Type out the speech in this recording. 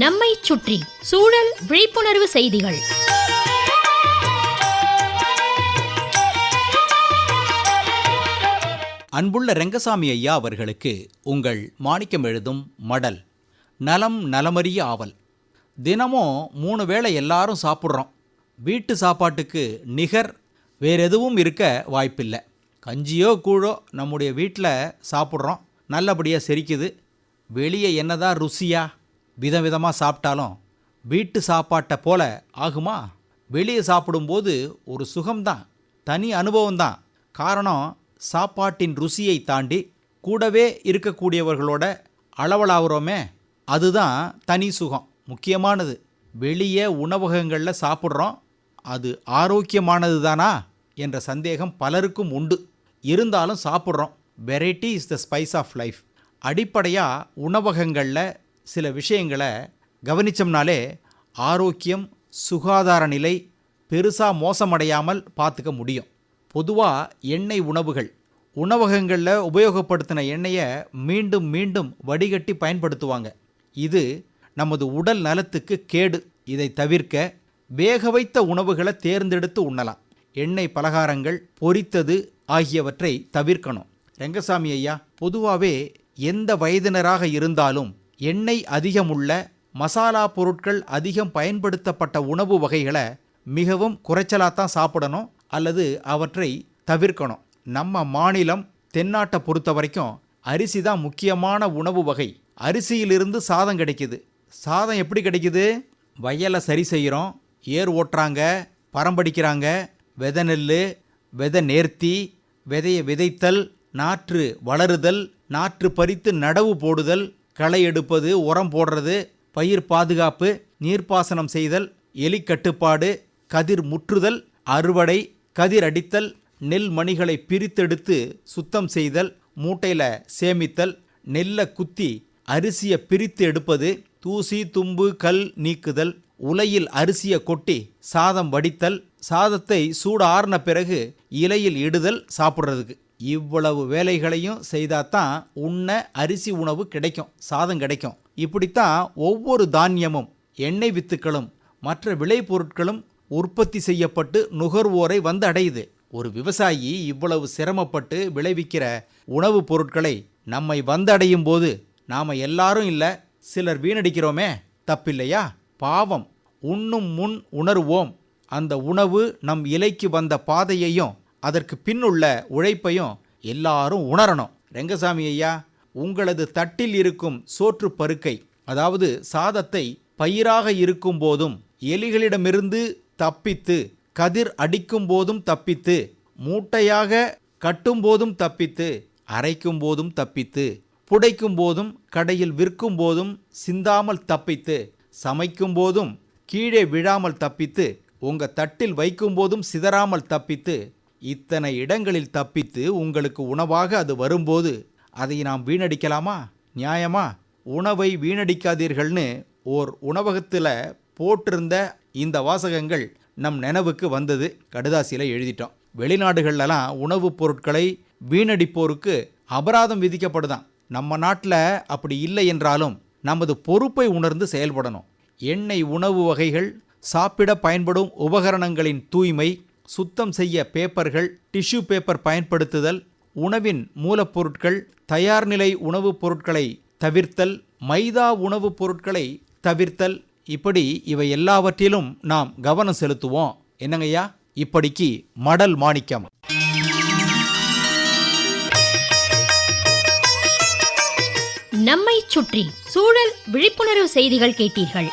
நம்மை சுற்றி சூழல் விழிப்புணர்வு செய்திகள். அன்புள்ள ரெங்கசாமி ஐயா அவர்களுக்கு உங்கள் மாணிக்கம் எழுதும் மடல். நலம் நலமறிய ஆவல். தினமும் 3 வேளை எல்லாரும் சாப்பிட்றோம். வீட்டு சாப்பாட்டுக்கு நிகர் வேறெதுவும் இருக்க வாய்ப்பில்லை. கஞ்சியோ கூழோ நம்முடைய வீட்டில் சாப்பிட்றோம், நல்லபடியாக செரிக்குது. வெளியே என்னதான் ருசியா விதவிதமாக சாப்பிட்டாலும் வீட்டு சாப்பாட்டை போல ஆகுமா? வெளியே சாப்பிடும்போது ஒரு சுகம்தான், தனி அனுபவம்தான். காரணம், சாப்பாட்டின் ருசியை தாண்டி கூடவே இருக்கக்கூடியவர்களோட அளவலாகிறோமே, அதுதான் தனி சுகம், முக்கியமானது. வெளியே உணவகங்களில் சாப்பிட்றோம், அது ஆரோக்கியமானது தானா என்ற சந்தேகம் பலருக்கும் உண்டு. இருந்தாலும் சாப்பிட்றோம். Variety is the spice of life. அடிப்படையாக உணவகங்களில் சில விஷயங்களை கவனித்தோம்னாலே ஆரோக்கியம், சுகாதார நிலை பெருசாக மோசமடையாமல் பார்த்துக்க முடியும். பொதுவாக எண்ணெய் உணவுகள், உணவகங்களில் உபயோகப்படுத்தின எண்ணெயை மீண்டும் மீண்டும் வடிகட்டி பயன்படுத்துவாங்க. இது நமது உடல் நலத்துக்கு கேடு. இதை தவிர்க்க வேக வைத்த உணவுகளை தேர்ந்தெடுத்து உண்ணலாம். எண்ணெய் பலகாரங்கள், பொரித்தது ஆகியவற்றை தவிர்க்கணும். ரெங்கசாமி ஐயா, பொதுவாகவே எந்த வயதினராக இருந்தாலும் எண்ணெய் அதிகமுள்ள, மசாலா பொருட்கள் அதிகம் பயன்படுத்தப்பட்ட உணவு வகைகளை மிகவும் குறைச்சலாகத்தான் சாப்பிடணும் அல்லது அவற்றை தவிர்க்கணும். நம்ம மாநிலம் தென்னாட்டை பொறுத்த வரைக்கும் அரிசி தான் முக்கியமான உணவு வகை. அரிசியிலிருந்து சாதம் கிடைக்குது. சாதம் எப்படி கிடைக்குது? வயலை சரி செய்கிறோம், ஏர் ஓட்டுறாங்க, பரம்படிக்கிறாங்க, விதை நெல், விதை நேர்த்தி, விதையை விதைத்தல், நாற்று வளருதல், நாற்று பறித்து நடவு போடுதல், களை எடுப்பது, உரம் போடுறது, பயிர் பாதுகாப்பு, நீர்ப்பாசனம் செய்தல், எலி கட்டுப்பாடு, கதிர் முற்றுதல், அறுவடை, கதிர் அடித்தல், நெல் மணிகளை பிரித்தெடுத்து சுத்தம் செய்தல், மூட்டையில் சேமித்தல், நெல்லை குத்தி அரிசியை பிரித்து எடுப்பது, தூசி தும்பு கல் நீக்குதல், உலையில் அரிசியை கொட்டி சாதம் வடித்தல், சாதத்தை சூடு ஆறின பிறகு இலையில் இடுதல் சாப்பிட்றதுக்கு. இவ்வளவு வேலைகளையும் செய்தாதான் உண்ண அரிசி உணவு கிடைக்கும், சாதம் கிடைக்கும். இப்படித்தான் ஒவ்வொரு தானியமும், எண்ணெய் வித்துக்களும் மற்ற விளைபொருட்களும் உற்பத்தி செய்யப்பட்டு நுகர்வோரை வந்து அடையுது. ஒரு விவசாயி இவ்வளவு சிரமப்பட்டு விளைவிக்கிற உணவுப் பொருட்களை நம்மை வந்தடையும் போது நாம் எல்லாரும் இல்லை, சிலர் வீணடிக்கிறோமே, தப்பில்லையா? பாவம். உண்ணும் முன் உணர்வோம். அந்த உணவு நம் இலைக்கு வந்த பாதையையும் அதற்கு பின்னுள்ள உழைப்பையும் எல்லாரும் உணரணும். ரெங்கசாமி ஐயா, உங்களது தட்டில் இருக்கும் சோற்று பருக்கை, அதாவது சாதத்தை பயிராக இருக்கும் போதும், எலிகளிடமிருந்து தப்பித்து, கதிர் அடிக்கும் போதும் தப்பித்து, மூட்டையாக கட்டும் போதும் தப்பித்து, அரைக்கும் போதும் தப்பித்து, புடைக்கும் போதும், கடையில் விற்கும் போதும் சிந்தாமல் தப்பித்து, சமைக்கும் போதும் கீழே விழாமல் தப்பித்து, உங்கள் தட்டில் வைக்கும் போதும் சிதறாமல் தப்பித்து, இத்தனை இடங்களில் தப்பித்து உங்களுக்கு உணவாக அது வரும்போது அதை நாம் வீணடிக்கலாமா? நியாயமா? உணவை வீணடிக்காதீர்கள்னு ஓர் உணவகத்தில் போட்டிருந்த இந்த வாசகங்கள் நம் நினைவுக்கு வந்தது. கடுதாசியில் எழுதிட்டோம். வெளிநாடுகள்லாம் உணவுப் பொருட்களை வீணடிப்போருக்கு அபராதம் விதிக்கப்படுதான். நம்ம நாட்டில் அப்படி இல்லை என்றாலும் நமது பொறுப்பை உணர்ந்து செயல்படணும். எண்ணெய் உணவு வகைகள், சாப்பிட பயன்படும் உபகரணங்களின் தூய்மை, சுத்தம் செய்ய பேப்பர்கள், டிஷ்யூ பேப்பர் பயன்படுத்துதல், உணவின் மூலப்பொருட்கள், தயார் நிலை உணவுப் பொருட்களை தவிர்த்தல், மைதா உணவுப் பொருட்களை தவிர்த்தல், இப்படி இவை எல்லாவற்றிலும் நாம் கவனம் செலுத்துவோம். என்னங்கய்யா? இப்படிக்கு மடல் மாணிக்கம். நம்மை சுற்றி சூழல் விழிப்புணர்வு செய்திகள் கேட்டீர்கள்.